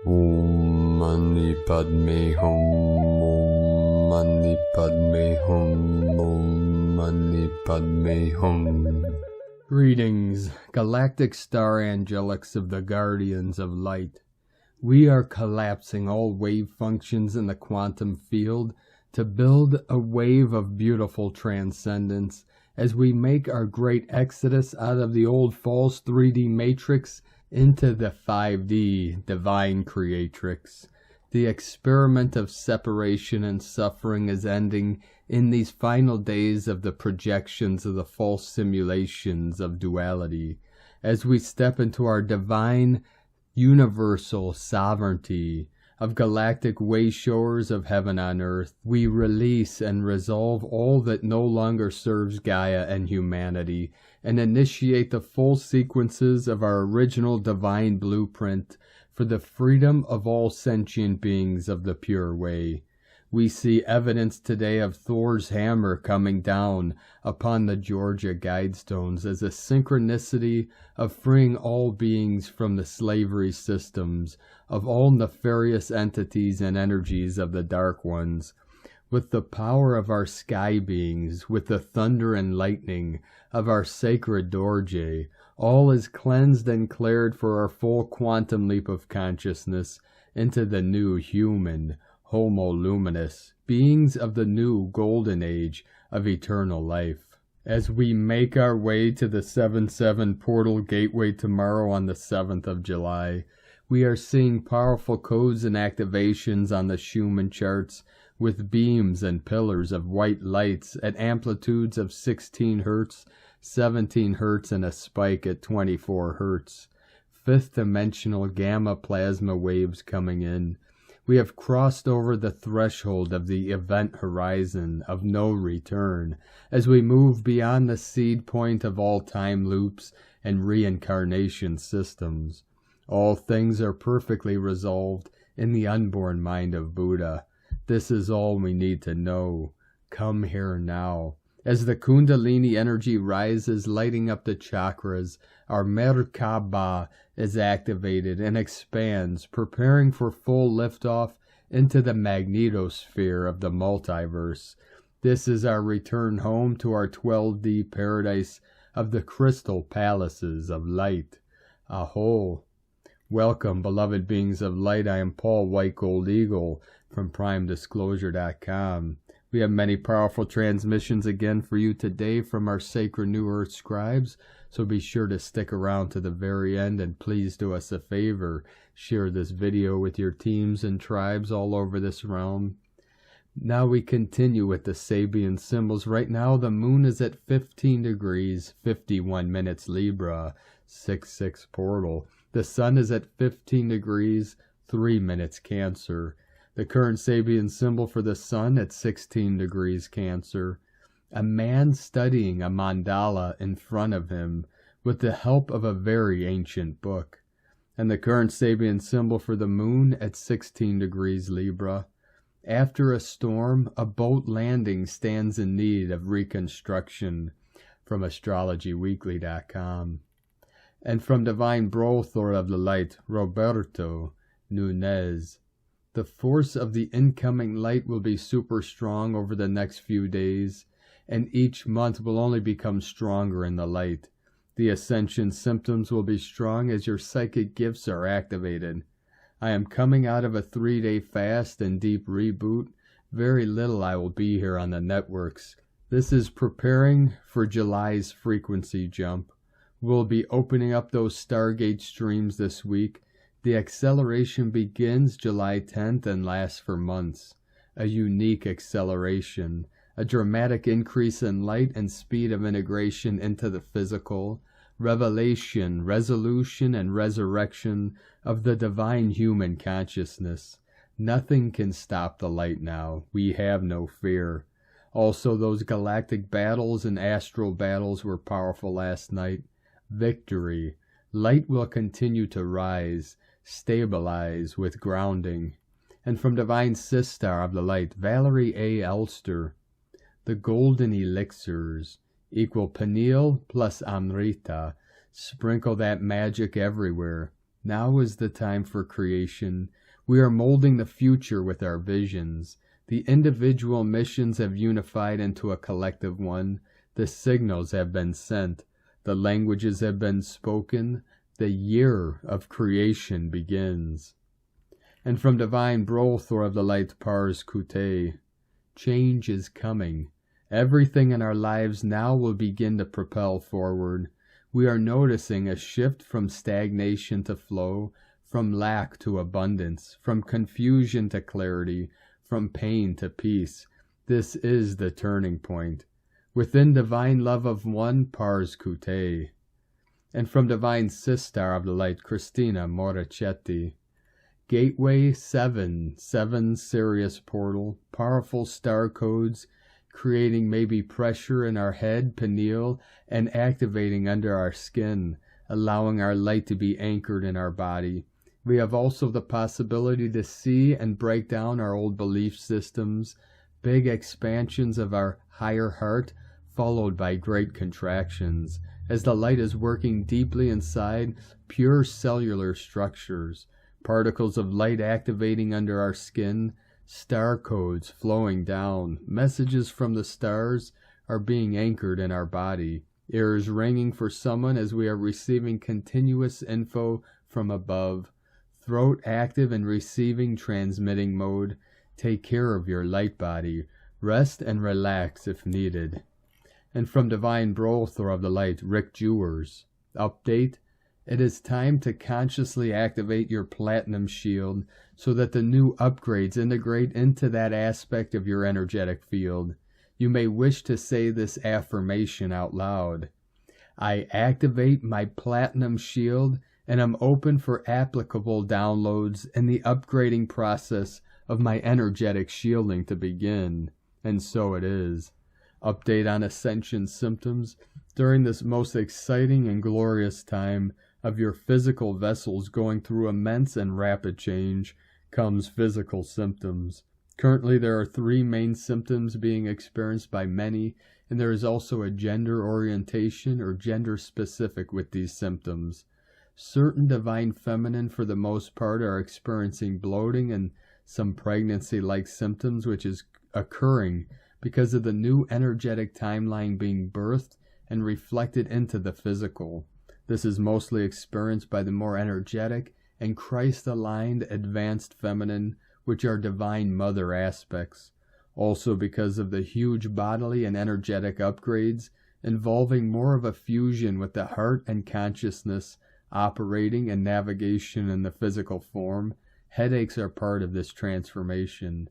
Om Mani Padme Hum, Om Mani Padme Hum, Om Mani Padme Hum. Greetings, galactic star angelics of the guardians of light. We are collapsing all wave functions in the quantum field to build a wave of beautiful transcendence as we make our great exodus out of the old false 3D matrix into the 5D divine creatrix. The experiment of separation and suffering is ending in these final days of the projections of the false simulations of duality. As we step into our divine, universal sovereignty of galactic wayshowers of heaven on earth, we release and resolve all that no longer serves Gaia and humanity, and initiate the full sequences of our original divine blueprint for the freedom of all sentient beings of the pure way. We see evidence today of Thor's hammer coming down upon the Georgia Guidestones as a synchronicity of freeing all beings from the slavery systems of all nefarious entities and energies of the Dark Ones. With the power of our sky beings, with the thunder and lightning of our sacred Dorje, all is cleansed and cleared for our full quantum leap of consciousness into the new human, Homo Luminous, beings of the new golden age of eternal life. As we make our way to the 7-7 portal gateway tomorrow on the 7th of July, we are seeing powerful codes and activations on the Schumann charts with beams and pillars of white lights at amplitudes of 16 Hz, 17 Hz, and a spike at 24 Hz. Fifth dimensional gamma plasma waves coming in. We have crossed over the threshold of the event horizon of no return as we move beyond the seed point of all time loops and reincarnation systems. All things are perfectly resolved in the unborn mind of Buddha. This is all we need to know. Come here now. As the Kundalini energy rises, lighting up the chakras, our Merkaba is activated and expands, preparing for full liftoff into the magnetosphere of the multiverse. This is our return home to our 12D paradise of the crystal palaces of light. Aho! Welcome, beloved beings of light. I am Paul White Gold Eagle from PrimeDisclosure.com. We have many powerful transmissions again for you today from our sacred New Earth scribes, so be sure to stick around to the very end, and please do us a favor. Share this video with your teams and tribes all over this realm. Now we continue with the Sabian symbols. Right now the moon is at 15 degrees, 51 minutes Libra, 6-6 portal. The sun is at 15 degrees, 3 minutes Cancer. The current Sabian symbol for the sun at 16 degrees Cancer. A man studying a mandala in front of him with the help of a very ancient book. And the current Sabian symbol for the moon at 16 degrees Libra. After a storm, a boat landing stands in need of reconstruction, from AstrologyWeekly.com. And from Divine Brothor of the Light, Roberto Nunez. The force of the incoming light will be super strong over the next few days, and each month will only become stronger in the light. The ascension symptoms will be strong as your psychic gifts are activated. I am coming out of a 3-day fast and deep reboot. Very little I will be here on the networks. This is preparing for July's frequency jump. We'll be opening up those Stargate streams this week. The acceleration begins July 10th and lasts for months. A unique acceleration, a dramatic increase in light and speed of integration into the physical, revelation, resolution, and resurrection of the divine human consciousness. Nothing can stop the light now. We have no fear. Also, those galactic battles and astral battles were powerful last night. Victory. Light will continue to rise, stabilize with grounding. And from Divine Sister of the Light, Valerie A. Elster, the golden ELixirs equal pineal plus amrita. Sprinkle that magic everywhere. Now is the time for creation. We are molding the future with our visions. The individual missions have unified into a collective one. The signals have been sent. The languages have been spoken. The year of creation begins. And from divine Brothor of the light Pars Kute, change is coming. Everything in our lives now will begin to propel forward. We are noticing a shift from stagnation to flow, from lack to abundance, from confusion to clarity, from pain to peace. This is the turning point. Within divine love of one, Pars Kute. And from divine Sistar of the light, Christina Morachetti. Gateway 7 Sirius portal, powerful star codes, creating maybe pressure in our head, pineal, and activating under our skin, allowing our light to be anchored in our body. We have also the possibility to see and break down our old belief systems, big expansions of our higher heart, followed by great contractions, as the light is working deeply inside pure cellular structures, particles of light activating under our skin, star codes flowing down, messages from the stars are being anchored in our body, ears ringing for someone as we are receiving continuous info from above, throat active and receiving transmitting mode. Take care of your light body, rest and relax if needed. And from divine Brothor of the light, Rick Jewers, update, it is time to consciously activate your platinum shield so that the new upgrades integrate into that aspect of your energetic field. You may wish to say this affirmation out loud. I activate my platinum shield and I'm open for applicable downloads in the upgrading process of my energetic shielding to begin. And so it is. Update on ascension symptoms. During this most exciting and glorious time of your physical vessels going through immense and rapid change comes physical symptoms. Currently there are 3 main symptoms being experienced by many, and there is also a gender orientation or gender specific with these symptoms. Certain divine feminine for the most part are experiencing bloating and some pregnancy-like symptoms, which is occurring because of the new energetic timeline being birthed and reflected into the physical. This is mostly experienced by the more energetic and Christ-aligned advanced feminine, which are divine mother aspects. Also because of the huge bodily and energetic upgrades involving more of a fusion with the heart and consciousness operating and navigation in the physical form, headaches are part of this transformation.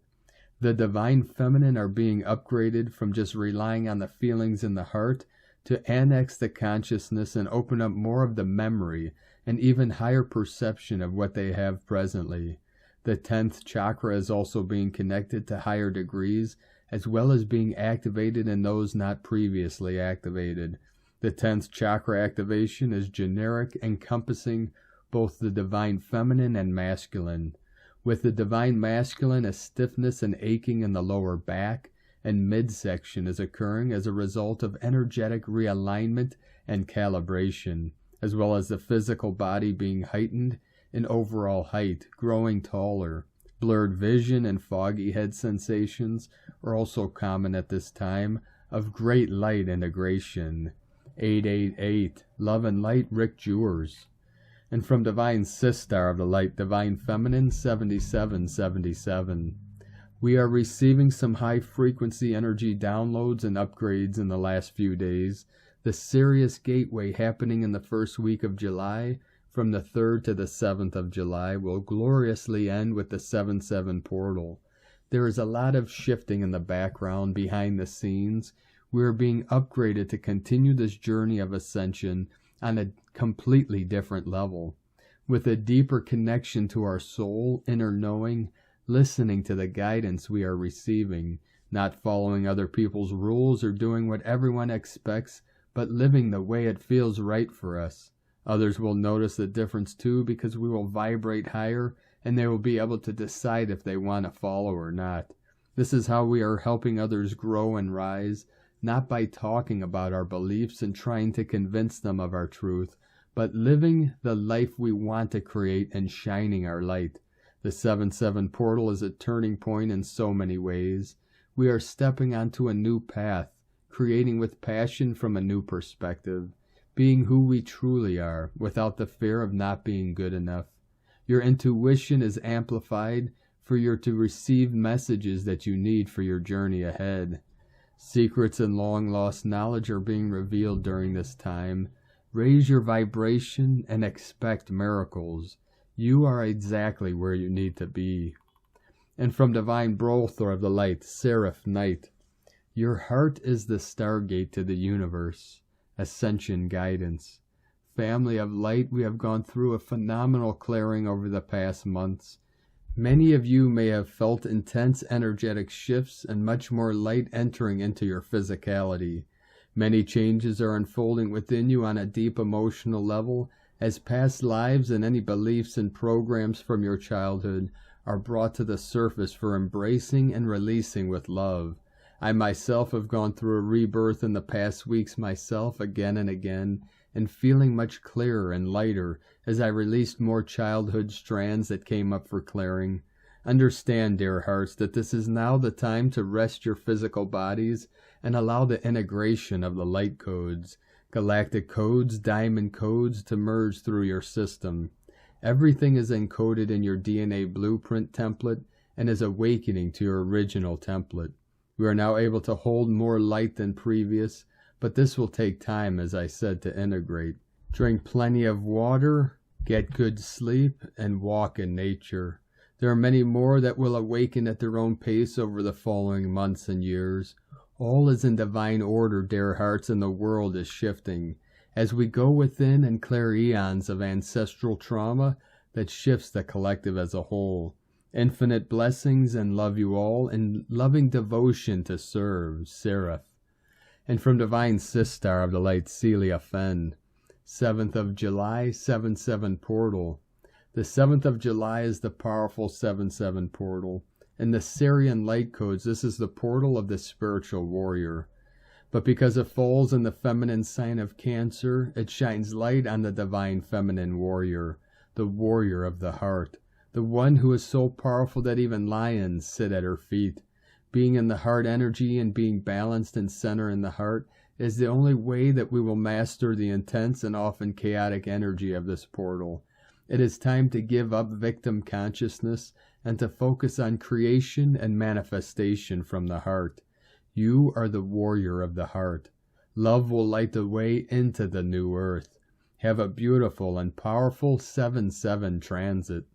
The divine feminine are being upgraded from just relying on the feelings in the heart to annex the consciousness and open up more of the memory and even higher perception of what they have presently. The 10th chakra is also being connected to higher degrees, as well as being activated in those not previously activated. The 10th chakra activation is generic, encompassing both the divine feminine and masculine. With the divine masculine, a stiffness and aching in the lower back and midsection is occurring as a result of energetic realignment and calibration, as well as the physical body being heightened in overall height, growing taller. Blurred vision and foggy head sensations are also common at this time of great light integration. 888, Love and Light, Rick Jewers. And from Divine Sistar of the Light, Divine Feminine, 7777. We are receiving some high-frequency energy downloads and upgrades in the last few days. The Sirius Gateway happening in the first week of July, from the 3rd to the 7th of July, will gloriously end with the 7-7 portal. There is a lot of shifting in the background, behind the scenes. We are being upgraded to continue this journey of ascension on a completely different level, with a deeper connection to our soul, inner knowing, listening to the guidance we are receiving, not following other people's rules or doing what everyone expects, but living the way it feels right for us. Others will notice the difference too, because we will vibrate higher and they will be able to decide if they want to follow or not. This is how we are helping others grow and rise, not by talking about our beliefs and trying to convince them of our truth, but living the life we want to create and shining our light. The 7-7 portal is a turning point in so many ways. We are stepping onto a new path, creating with passion from a new perspective, being who we truly are, without the fear of not being good enough. Your intuition is amplified for you to receive messages that you need for your journey ahead. Secrets and long-lost knowledge are being revealed during this time. Raise your vibration and expect miracles. You are exactly where you need to be. And from Divine Butler of the Light, Seraph Knight, your heart is the Stargate to the universe. Ascension guidance. Family of light, we have gone through a phenomenal clearing over the past months. Many of you may have felt intense energetic shifts and much more light entering into your physicality. Many changes are unfolding within you on a deep emotional level, as past lives and any beliefs and programs from your childhood are brought to the surface for embracing and releasing with love. I myself have gone through a rebirth in the past weeks myself again and again, and feeling much clearer and lighter as I released more childhood strands that came up for clearing. Understand, dear hearts, that this is now the time to rest your physical bodies and allow the integration of the light codes, galactic codes, diamond codes to merge through your system. Everything is encoded in your DNA blueprint template and is awakening to your original template. We are now able to hold more light than previous, but this will take time, as I said, to integrate. Drink plenty of water, get good sleep, and walk in nature. There are many more that will awaken at their own pace over the following months and years. All is in divine order, dear hearts, and the world is shifting. As we go within and clear eons of ancestral trauma that shifts the collective as a whole. Infinite blessings and love you all, and loving devotion to serve, Seraph. And from Divine Sister of the Light, Celia Fenn, 7th of July, 7-7 portal. The 7th of July is the powerful 7-7 portal. In the Syrian light codes, this is the portal of the spiritual warrior. But because it falls in the feminine sign of Cancer, it shines light on the divine feminine warrior, the warrior of the heart, the one who is so powerful that even lions sit at her feet. Being in the heart energy and being balanced and centered in the heart is the only way that we will master the intense and often chaotic energy of this portal. It is time to give up victim consciousness and to focus on creation and manifestation from the heart. You are the warrior of the heart. Love will light the way into the new earth. Have a beautiful and powerful 7-7 transit.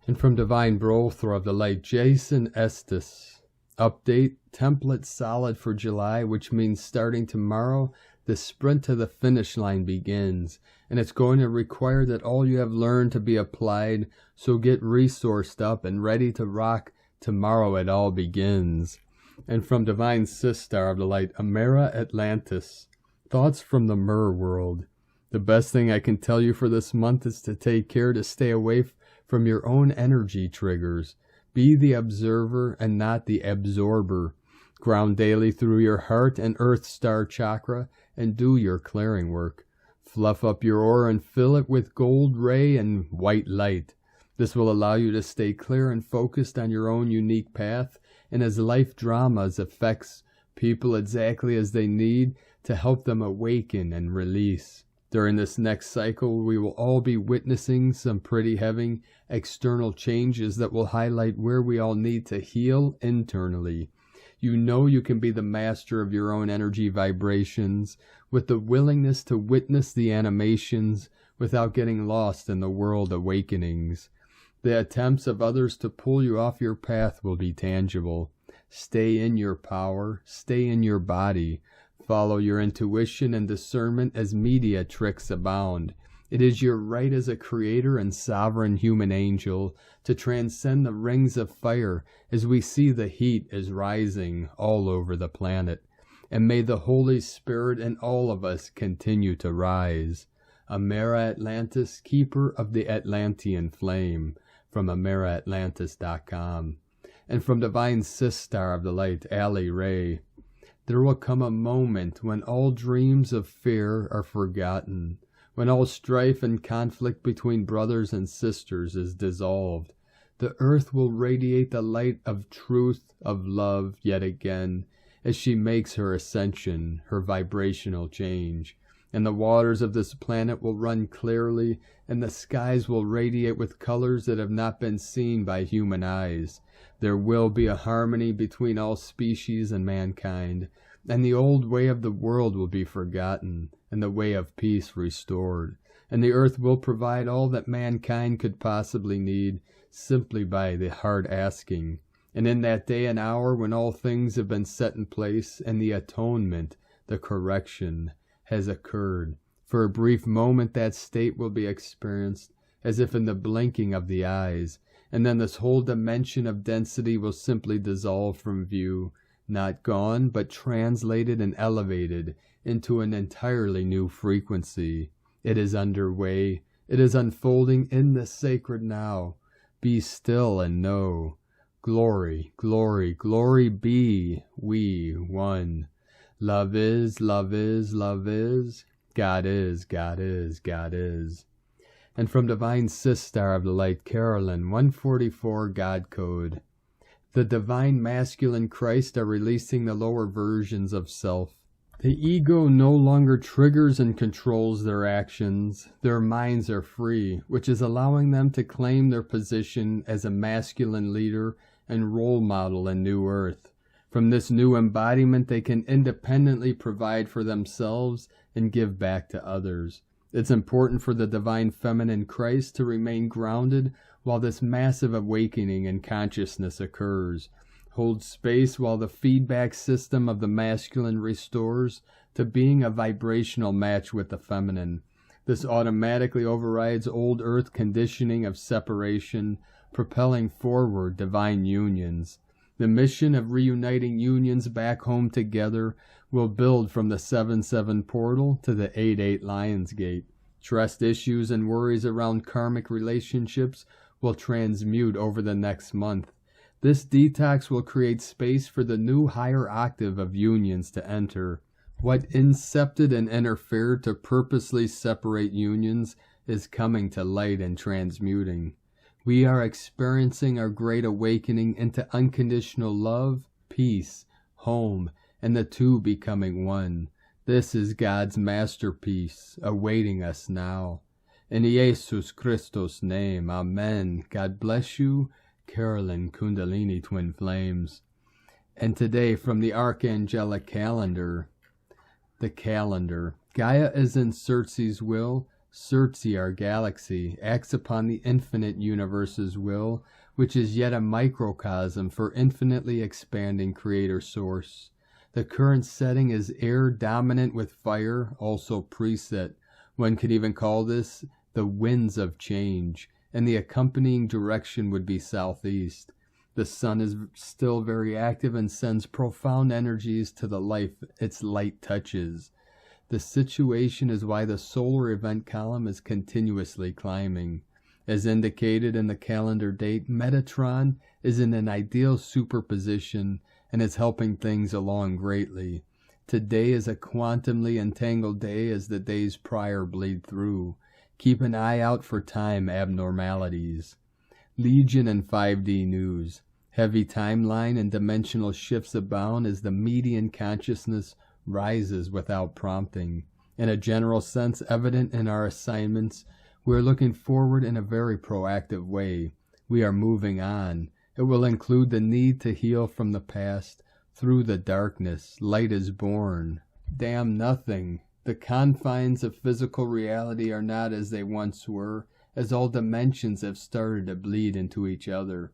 And from Divine Butler of the Light, Jason Estes. Update, template solid for July, which means starting tomorrow, the sprint to the finish line begins. And it's going to require that all you have learned to be applied, so get resourced up and ready to rock. Tomorrow it all begins. And from Divine Sister of the Light, Myra Atlantis. Thoughts from the Mer world. The best thing I can tell you for this month is to take care to stay away from your own energy triggers. Be the observer and not the absorber. Ground daily through your heart and earth star chakra and do your clearing work. Fluff up your aura and fill it with gold ray and white light. This will allow you to stay clear and focused on your own unique path, and as life dramas affects people exactly as they need to help them awaken and release. During this next cycle, we will all be witnessing some pretty heavy external changes that will highlight where we all need to heal internally. You know you can be the master of your own energy vibrations with the willingness to witness the animations without getting lost in the world awakenings. The attempts of others to pull you off your path will be tangible. Stay in your power, stay in your body. Follow your intuition and discernment as media tricks abound. It is your right as a creator and sovereign human angel to transcend the rings of fire as we see the heat is rising all over the planet. And may the Holy Spirit in all of us continue to rise. Myra Atlantis, keeper of the Atlantean flame, from AmeraAtlantis.com. And from Divine Sister of the Light, Ali Ray. There will come a moment when all dreams of fear are forgotten, when all strife and conflict between brothers and sisters is dissolved, the earth will radiate the light of truth, of love, yet again, as she makes her ascension, her vibrational change. And the waters of this planet will run clearly, and the skies will radiate with colors that have not been seen by human eyes. There will be a harmony between all species and mankind, and the old way of the world will be forgotten, and the way of peace restored. And the earth will provide all that mankind could possibly need, simply by the hard asking. And in that day and hour when all things have been set in place, and the atonement, the correction, has occurred, for a brief moment that state will be experienced, as if in the blinking of the eyes, and then this whole dimension of density will simply dissolve from view, not gone, but translated and elevated into an entirely new frequency. It is underway. It is unfolding in the sacred now. Be still and know. Glory, glory, glory be, we one. Love is, love is, love is. God is, God is, God is. And from Divine Sistar of the Light, Carolyn, 144 God Code. The Divine Masculine Christ are releasing the lower versions of self. The ego no longer triggers and controls their actions. Their minds are free, which is allowing them to claim their position as a masculine leader and role model in New Earth. From this new embodiment, they can independently provide for themselves and give back to others. It's important for the Divine Feminine Christ to remain grounded while this massive awakening in consciousness occurs. Hold space while the feedback system of the masculine restores to being a vibrational match with the feminine. This automatically overrides old earth conditioning of separation, propelling forward divine unions. The mission of reuniting unions back home together will build from the 7-7 portal to the 8-8 Lionsgate. Trust issues and worries around karmic relationships will transmute over the next month. This detox will create space for the new higher octave of unions to enter. What incepted and interfered to purposely separate unions is coming to light and transmuting. We are experiencing our great awakening into unconditional love, peace, home, and the two becoming one. This is God's masterpiece, awaiting us now. In Jesus Christos' name, Amen. God bless you, Carolyn Kundalini Twin Flames. And today from the Archangelic Calendar, the calendar. Gaia is in Circe's will. Circe, our galaxy, acts upon the infinite universe's will, which is yet a microcosm for infinitely expanding creator source. The current setting is air dominant with fire, also preset. One could even call this the winds of change, and the accompanying direction would be southeast. The sun is still very active and sends profound energies to the life its light touches. The situation is why the solar event column is continuously climbing. As indicated in the calendar date, Metatron is in an ideal superposition and is helping things along greatly. Today is a quantumly entangled day as the days prior bleed through. Keep an eye out for time abnormalities. Legion and 5D news. Heavy timeline and dimensional shifts abound as the median consciousness rises without prompting. In a general sense evident in our assignments, we are looking forward in a very proactive way. We are moving on. It will include the need to heal from the past. Through the darkness, light is born. Damn nothing. The confines of physical reality are not as they once were, as all dimensions have started to bleed into each other.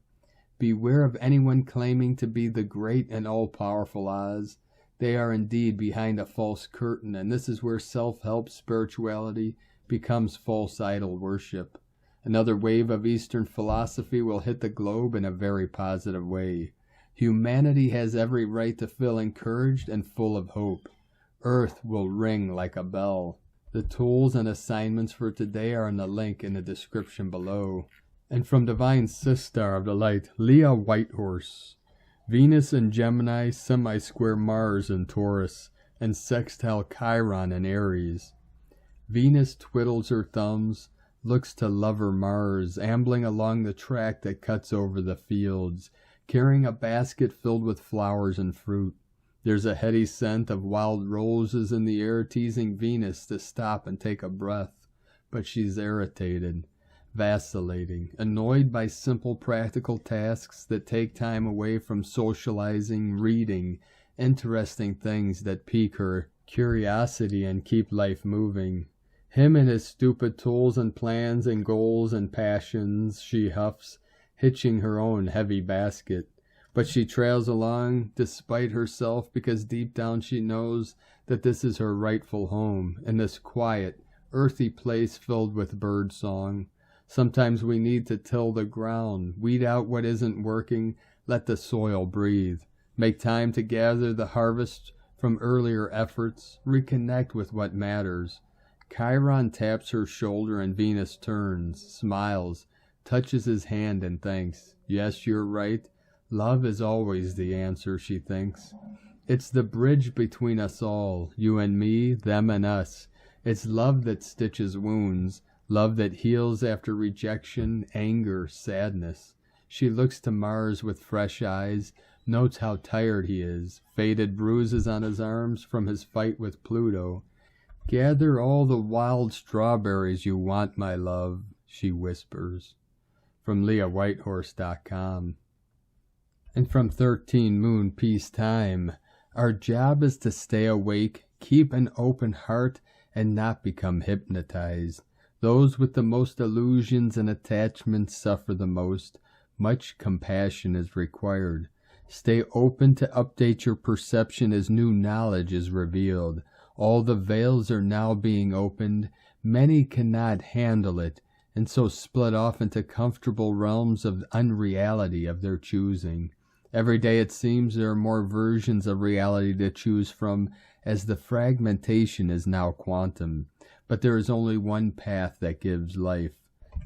Beware of anyone claiming to be the great and all-powerful Oz. They are indeed behind a false curtain, and this is where self-help spirituality becomes false idol worship. Another wave of Eastern philosophy will hit the globe in a very positive way. Humanity has every right to feel encouraged and full of hope. Earth will ring like a bell. The tools and assignments for today are in the link in the description below. And from Divine Sistar of the Light, Leah Whitehorse. Venus in Gemini, semi-square Mars in Taurus, and sextile Chiron in Aries. Venus twiddles her thumbs, looks to lover Mars, ambling along the track that cuts over the fields, carrying a basket filled with flowers and fruit. There's a heady scent of wild roses in the air, teasing Venus to stop and take a breath. But she's irritated, vacillating, annoyed by simple practical tasks that take time away from socializing, reading, interesting things that pique her curiosity and keep life moving. Him and his stupid tools and plans and goals and passions, she huffs, hitching her own heavy basket. But she trails along despite herself, because deep down she knows that this is her rightful home, in this quiet, earthy place filled with bird song. Sometimes we need to till the ground, weed out what isn't working, let the soil breathe, make time to gather the harvest from earlier efforts, reconnect with what matters. Chiron taps her shoulder and Venus turns, smiles, touches his hand and thanks. Yes, you're right. Love is always the answer, she thinks. It's the bridge between us all, you and me, them and us. It's love that stitches wounds, love that heals after rejection, anger, sadness. She looks to Mars with fresh eyes, notes how tired he is, faded bruises on his arms from his fight with Pluto. Gather all the wild strawberries you want, my love, she whispers. From LeahWhitehorse.com. And from 13 Moon Peace Time, our job is to stay awake, keep an open heart, and not become hypnotized. Those with the most illusions and attachments suffer the most. Much compassion is required. Stay open to update your perception as new knowledge is revealed. All the veils are now being opened. Many cannot handle it, and so split off into comfortable realms of unreality of their choosing. Every day it seems there are more versions of reality to choose from, as the fragmentation is now quantum. But there is only one path that gives life.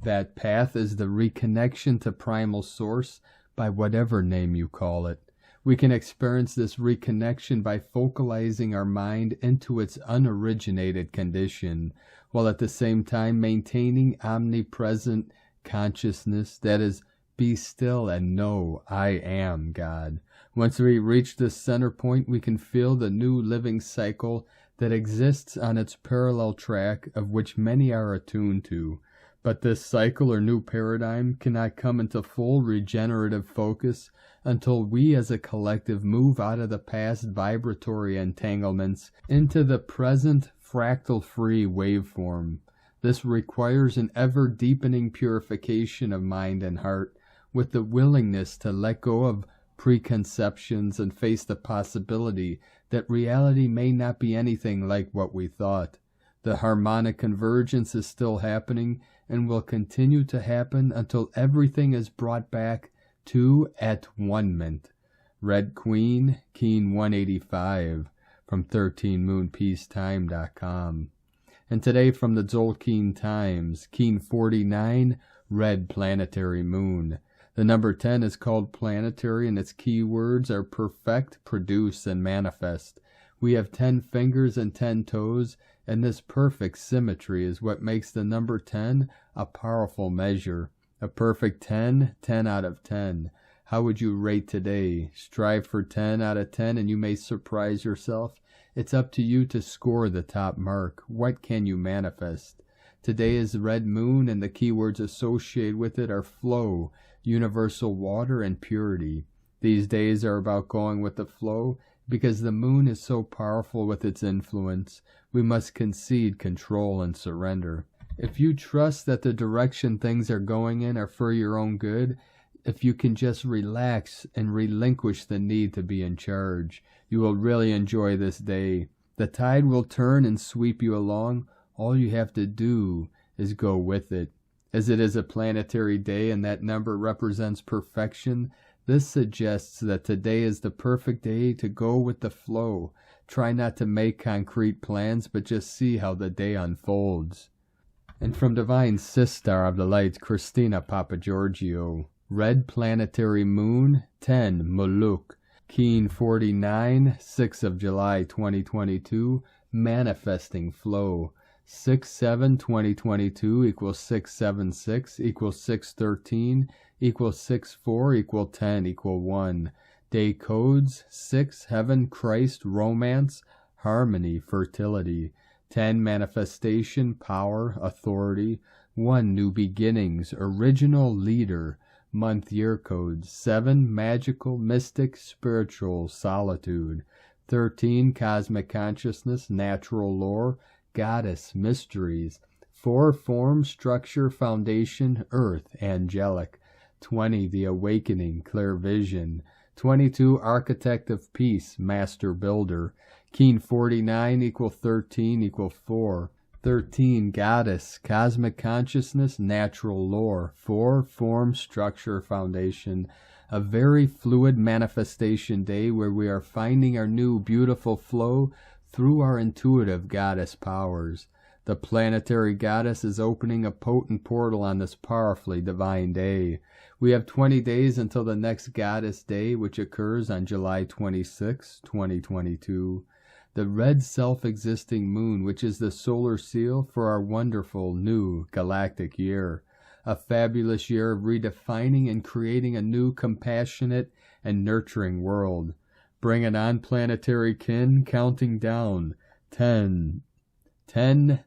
That path is the reconnection to primal source, by whatever name you call it. We can experience this reconnection by focalizing our mind into its unoriginated condition, while at the same time maintaining omnipresent consciousness, that is, be still and know I am God. Once we reach this center point, we can feel the new living cycle that exists on its parallel track, of which many are attuned to. But this cycle or new paradigm cannot come into full regenerative focus until we as a collective move out of the past vibratory entanglements into the present fractal-free waveform. This requires an ever-deepening purification of mind and heart, with the willingness to let go of preconceptions and face the possibility that reality may not be anything like what we thought. The harmonic convergence is still happening and will continue to happen until everything is brought back to at-one-ment. Red Queen, Keen 185, from 13moonpeacetime.com. And today from the Tzolk'in Times, Keen 49, Red Planetary Moon. The number 10 is called planetary, and its keywords are perfect, produce, and manifest. We have 10 fingers and 10 toes, and this perfect symmetry is what makes the number 10 a powerful measure. A perfect 10, 10 out of 10. How would you rate today? Strive for 10 out of 10 and you may surprise yourself. It's up to you to score the top mark. What can you manifest? Today is Red Moon, and the keywords associated with it are flow, universal water, and purity. These days are about going with the flow, because the moon is so powerful with its influence. We must concede control and surrender. If you trust that the direction things are going in are for your own good, if you can just relax and relinquish the need to be in charge, you will really enjoy this day. The tide will turn and sweep you along. All you have to do is go with it. As it is a planetary day and that number represents perfection, this suggests that today is the perfect day to go with the flow. Try not to make concrete plans, but just see how the day unfolds. And from Divine Sistar of the Light, Christina Papagiorgio, Red Planetary Moon, 10, Muluk, Keen 49, 6 of July 2022, Manifesting Flow. 6/7/2022 equals 676 equals 613 equals 64 equal 10 equal 1. Day codes 6 Heaven, Christ, Romance, Harmony, Fertility. 10 Manifestation, Power, Authority. 1 New Beginnings, Original Leader. Month year codes 7 Magical, Mystic, Spiritual, Solitude. 13 Cosmic Consciousness, Natural Lore, Goddess, Mysteries. 4 Form, Structure, Foundation, Earth, Angelic. 20 The Awakening, Clear Vision. 22 Architect of Peace, Master Builder. Keen 49 equal 13 equal 4. 13 Goddess, Cosmic Consciousness, Natural Lore. 4 Form, Structure, Foundation. A very fluid manifestation day where we are finding our new beautiful flow through our intuitive goddess powers. The planetary goddess is opening a potent portal on this powerfully divine day. We have 20 days until the next goddess day, which occurs on July 26, 2022. The red self-existing moon, which is the solar seal for our wonderful new galactic year. A fabulous year of redefining and creating a new compassionate and nurturing world. Bring it on, planetary kin, counting down. 10,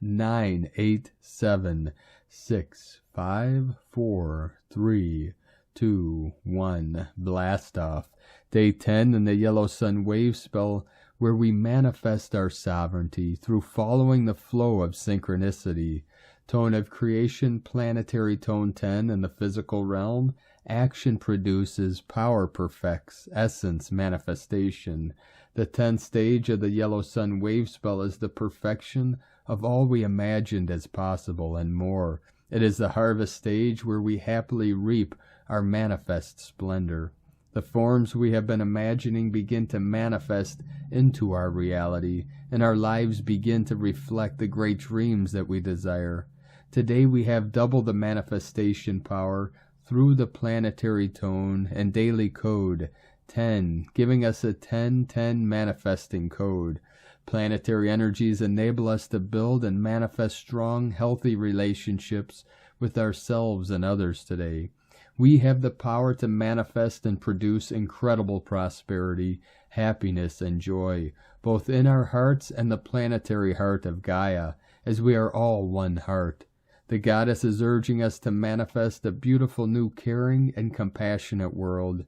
9, 8, 7, 6, 5, 4, 3, 2, 1. Blast off. Day 10 in the Yellow Sun wave spell, where we manifest our sovereignty through following the flow of synchronicity. Tone of creation, planetary tone 10 in the physical realm. Action produces, power perfects, essence manifestation. The 10th stage of the Yellow Sun wave spell is the perfection of all we imagined as possible and more. It is the harvest stage where we happily reap our manifest splendor. The forms we have been imagining begin to manifest into our reality, and our lives begin to reflect the great dreams that we desire. Today we have double the manifestation power through the planetary tone and daily code 10, giving us a 10-10 manifesting code. Planetary energies enable us to build and manifest strong, healthy relationships with ourselves and others today. We have the power to manifest and produce incredible prosperity, happiness, and joy, both in our hearts and the planetary heart of Gaia, as we are all one heart. The goddess is urging us to manifest a beautiful new caring and compassionate world.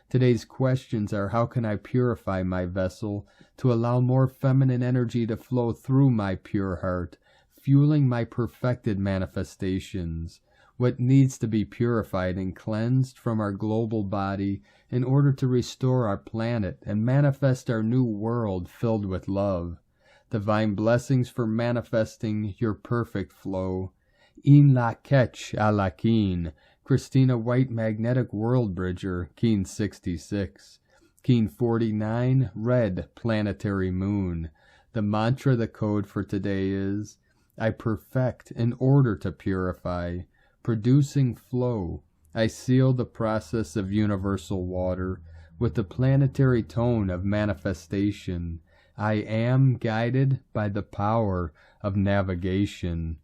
Today's questions are, how can I purify my vessel to allow more feminine energy to flow through my pure heart, fueling my perfected manifestations? What needs to be purified and cleansed from our global body in order to restore our planet and manifest our new world filled with love? Divine blessings for manifesting your perfect flow. In la ketch a la keen. Christina White, Magnetic World Bridger, Keen 66. Keen 49, Red Planetary Moon. The mantra, the code for today is, I perfect in order to purify. Producing flow, I seal the process of universal water with the planetary tone of manifestation. I am guided by the power of navigation.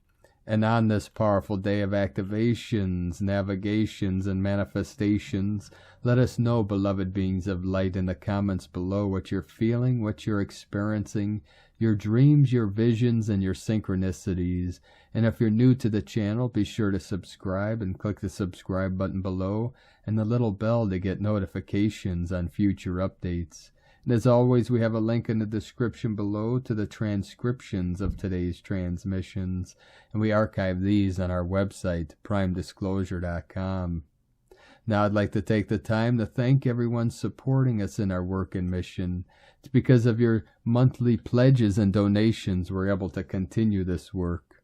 And on this powerful day of activations, navigations, and manifestations, let us know, beloved beings of light, in the comments below what you're feeling, what you're experiencing, your dreams, your visions, and your synchronicities. And if you're new to the channel, be sure to subscribe and click the subscribe button below and the little bell to get notifications on future updates. And as always, we have a link in the description below to the transcriptions of today's transmissions, and we archive these on our website, primedisclosure.com. Now I'd like to take the time to thank everyone supporting us in our work and mission. It's because of your monthly pledges and donations we're able to continue this work.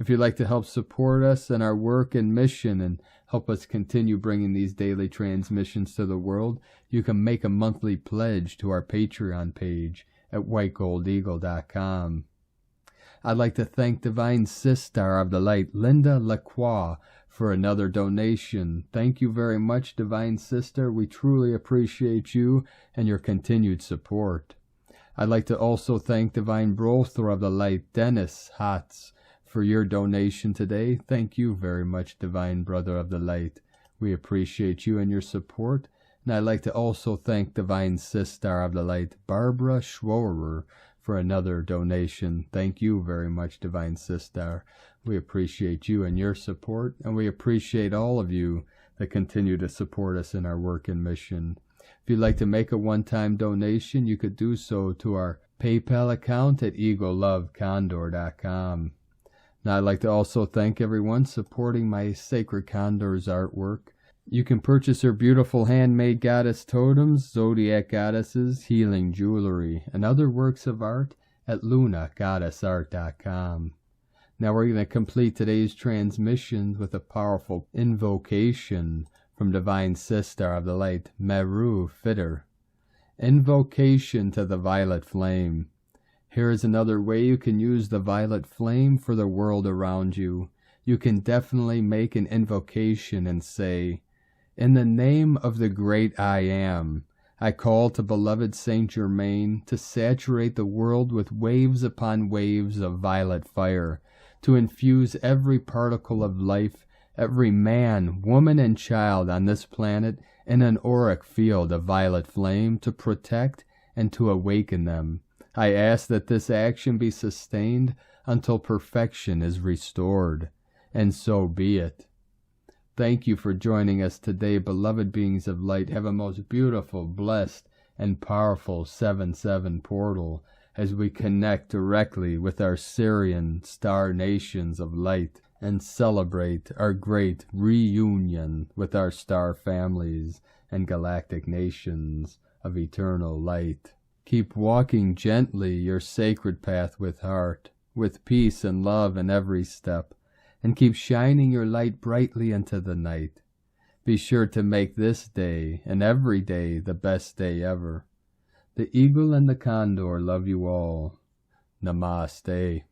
If you'd like to help support us in our work and mission and help us continue bringing these daily transmissions to the world, you can make a monthly pledge to our Patreon page at whitegoldeagle.com. I'd like to thank Divine Sister of the Light, Linda Lacroix, for another donation. Thank you very much, Divine Sister. We truly appreciate you and your continued support. I'd like to also thank Divine Brother of the Light, Dennis Hatz, for your donation today. Thank you very much, Divine Brother of the Light. We appreciate you and your support. And I'd like to also thank Divine Sister of the Light, Barbara Schworer, for another donation. Thank you very much, Divine Sister. We appreciate you and your support, and we appreciate all of you that continue to support us in our work and mission. If you'd like to make a one-time donation, you could do so to our PayPal account at egolovecondor.com. Now, I'd like to also thank everyone supporting my Sacred Condors artwork. You can purchase her beautiful handmade goddess totems, zodiac goddesses, healing jewelry, and other works of art at lunagoddessart.com. Now we're going to complete today's transmission with a powerful invocation from Divine Sister of the Light, Meru Fitter. Invocation to the Violet Flame. Here is another way you can use the violet flame for the world around you. You can definitely make an invocation and say, "In the name of the great I Am, I call to beloved Saint Germain to saturate the world with waves upon waves of violet fire, to infuse every particle of life, every man, woman, and child on this planet in an auric field of violet flame to protect and to awaken them. I ask that this action be sustained until perfection is restored, and so be it." Thank you for joining us today, beloved beings of light. Have a most beautiful, blessed, and powerful 7/7 portal as we connect directly with our Syrian star nations of light and celebrate our great reunion with our star families and galactic nations of eternal light. Keep walking gently your sacred path with heart, with peace and love in every step, and keep shining your light brightly into the night. Be sure to make this day and every day the best day ever. The Eagle and the Condor love you all. Namaste.